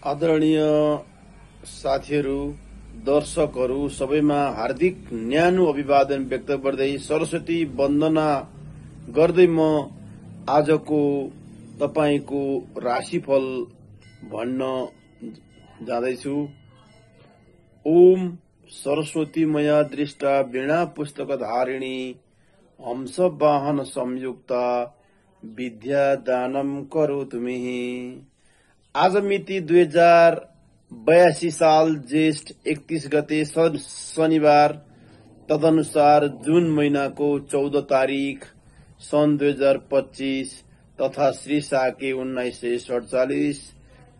आदरणीय साथीहरू, दर्शकहरू सबैमा हार्दिक न्यानो अभिवादन व्यक्त गर्दै सरस्वती वन्दना गर्दै म आजको तपाईको राशिफल भन्न जाँदैछु। ओम सरस्वती मया दृष्टा वीणा पुस्तकधारिणी हंस वाहन संयुक्ता विद्या दानम करोतु मे। आज मिति 2082 साल ज्येष्ठ 31 गते शनिबार, तदनुसार जुन महिनाको 14 तारिक सन् 2025 तथा श्री साके 1947।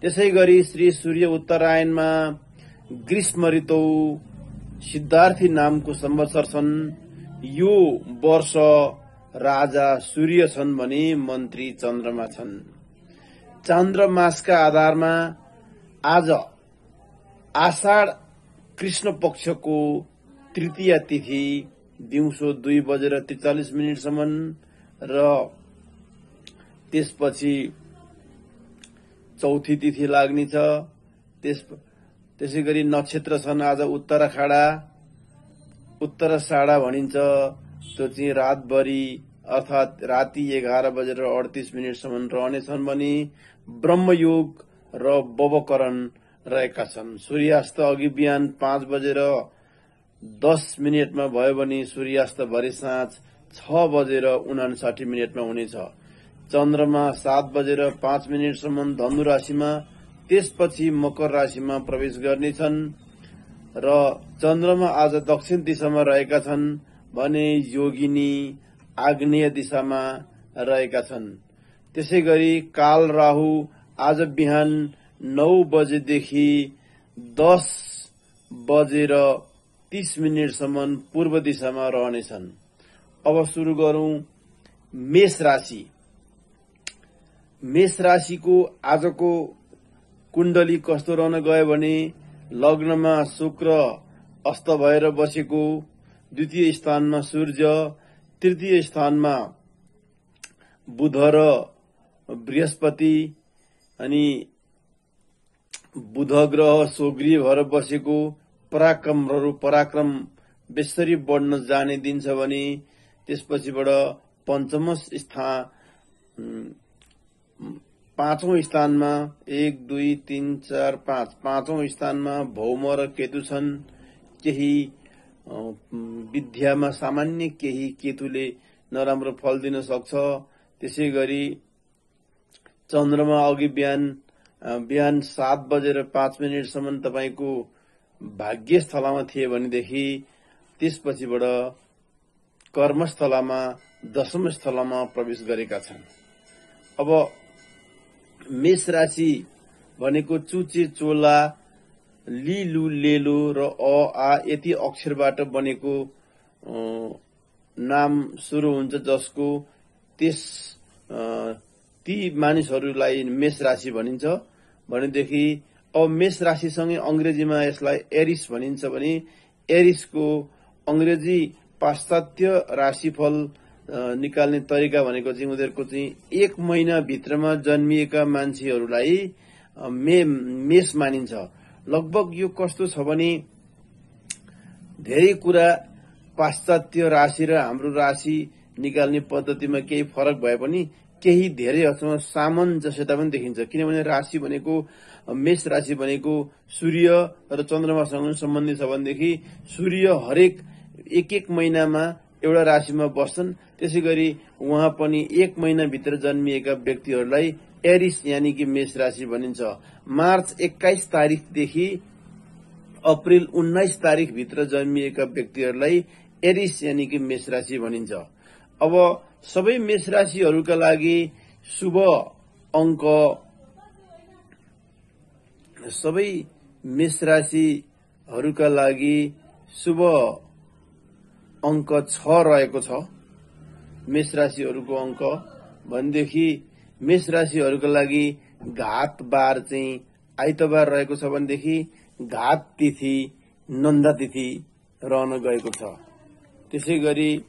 त्यसै गरी श्री सूर्य उत्तरायणमा ग्रीष्म ऋतु सिद्धार्थी नामको संवत्सर छन्। यो वर्ष राजा सूर्य छन् भने मन्त्री चन्द्रमा छन्। चान्द्रमासका आधारमा आज आषाढ कृष्ण पक्षको तृतीय तिथि दिउँसो 2:43 र त्यसपछि चौथी तिथि लाग्नेछ। त्यसै गरी नक्षत्र छन् आज उत्तराषाढा भनिन्छ। त्यो चाहिँ रातभरि अर्थात राति 11:38 रहनेछन् भने ब्रह्मयोग र बवकरण रहेका छन्। सूर्यास्त अघि बिहान 5:10 भयो भने सूर्यास्त भरे साँझ 6:59 हुनेछ। चन्द्रमा 7:05 धनु राशिमा, त्यसपछि मकर राशिमा प्रवेश गर्नेछन् र चन्द्रमा आज दक्षिण दिशामा रहेका छन् भने योगिनी आग्नेय दिशामा रहेका छन्। त्यसै गरी काल राहु आज बिहान 9 बजेदेखि 10:30 पूर्व दिशामा रहनेछन्। अब सुरु गरौं मेष राशि। मेष राशिको आजको कुण्डली कस्तो रहन गयो भने लग्नमा शुक्र अस्त भएर बसेको, द्वितीय स्थानमा सूर्य, तृतीय स्थानमा बुध र बृहस्पति, अनि बुध ग्रह सोग्रिय भएर बसेको, पराक्रम बेसरी बढ्न जाने दिन्छ भने त्यसपछिबाट पाँचौं स्थानमा 1 2 3 4 5 पाँचौं स्थानमा भौम र केतु छन्। केही विद्यामा सामान्य केही केतुले नराम्रो फल दिन सक्छ। त्यसै गरी चन्द्रमा अघि बिहान 7:05 तपाईको भाग्य स्थलमा थिए भनेदेखि त्यसपछिबाट कर्मस्थलमा दशम स्थलमा प्रवेश गरेका छन्। अब मेष राशि भनेको चुचे, चोला, लिलु, लेलो र अ आ यति अक्षरबाट बनेको नाम सुरु हुन्छ, जसको ती मानिसहरूलाई मेष राशि भनिन्छ। भनेदेखि अब मेष राशिसँगै अंग्रेजीमा यसलाई एरिस भनिन्छ भने एरिसको अंग्रेजी पाश्चात्य राशिफल निकाल्ने तरिका भनेको चाहिँ उनीहरूको चाहिँ 1 महिना भित्रमा जन्मिएका मान्छेहरूलाई मेष मानिन्छ। लगभग यो कस्तो छ भने धेरै कुरा पाश्चात्य राशि र हाम्रो राशि निकाल्ने पद्धतिमा केही फरक भए पनि केही धेरै हदसम्म सामञ्जस्यता पनि देखिन्छ। किनभने राशि भनेको मेष राशि भनेको सूर्य र चन्द्रमासँग सम्बन्धित छ भनेदेखि सूर्य हरेक एक महिनामा एउटा राशिमा बस्छन्। त्यसै गरी उहाँ पनि 1 महिनाभित्र जन्मिएका व्यक्तिहरूलाई एरिस यानि कि मेष राशि भनिन्छ। मार्च 21 तारिकदेखि अप्रिल 19 तारिक भित्र जन्मिएका व्यक्तिहरूलाई एरिस यानि कि मेष राशि भनिन्छ। अब सबै मेष राशिहरूका लागि शुभ अंक 6 रहेको छ। मेष राशिहरूको अंक भनेदेखि मेष राशिहरूका लागि घात बार चाहिँ आइतबार रहेको छ भनेदेखि घात तिथि नन्दा तिथि रहन गएको छ। त्यसै गरी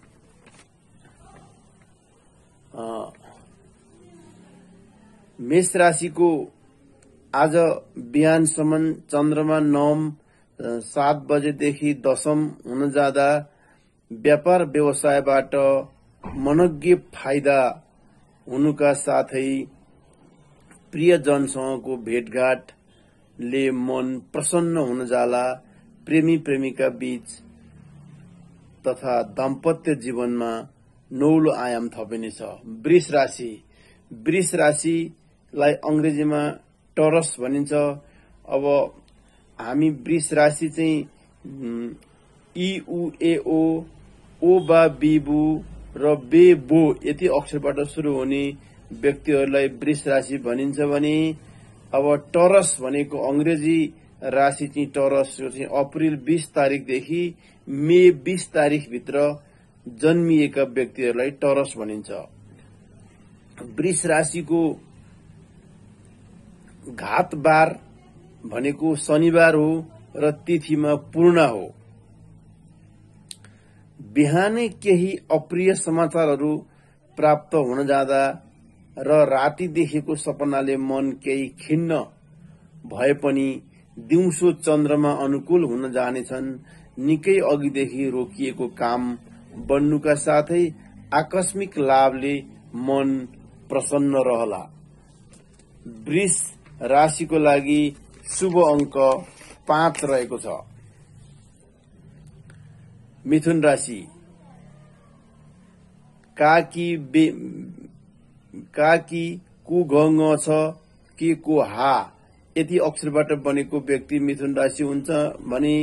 मेष राशिको आज बिहानसम्म चन्द्रमा नवम 7 बजेदेखि दशम हुन जाँदा व्यापार व्यवसायबाट मनोज्ञ फाइदा हुनुका साथै प्रियजनसँगको भेटघाटले मन प्रसन्न हुन जाला। प्रेमी प्रेमिका बीच तथा दाम्पत्य जीवनमा नौलो आयाम थपिनेछ। वृष राशि, वृष राशिलाई अंग्रेजीमा टरस भनिन्छ। अब हामी वृष राशि चाहिँ इ उ ए ओ बा बिबु र बे बो यति अक्षरबाट शुरू हुने व्यक्तिहरूलाई वृष राशि भनिन्छ भने अब टरस भनेको अंग्रेजी राशि चाहिँ टरस चाहिँ अप्रिल 20 तारिकदेखि मे 20 तारिक भित्र जन्मिएका व्यक्तिहरूलाई टरस भनिन्छ। वृष राशिको घात बार भनेको शनिबार हो र तिथिमा पूर्णा हो। बिहानै केही अप्रिय समाचारहरू प्राप्त हुन जाँदा र राति देखेको सपनाले मन केही खिन्न भए पनि दिउँसो चन्द्रमा अनुकूल हुन जानेछन्। निकै अघिदेखि रोकिएको काम बन्नुका साथै आकस्मिक लाभले मन प्रसन्न रहला। वृष राशिको लागि शुभ अंक 5 रहेको छ। मिथुन राशि, काकी कु घङ छ के को हा यति अक्षरबाट बनेको व्यक्ति मिथुन राशि हुन्छ भने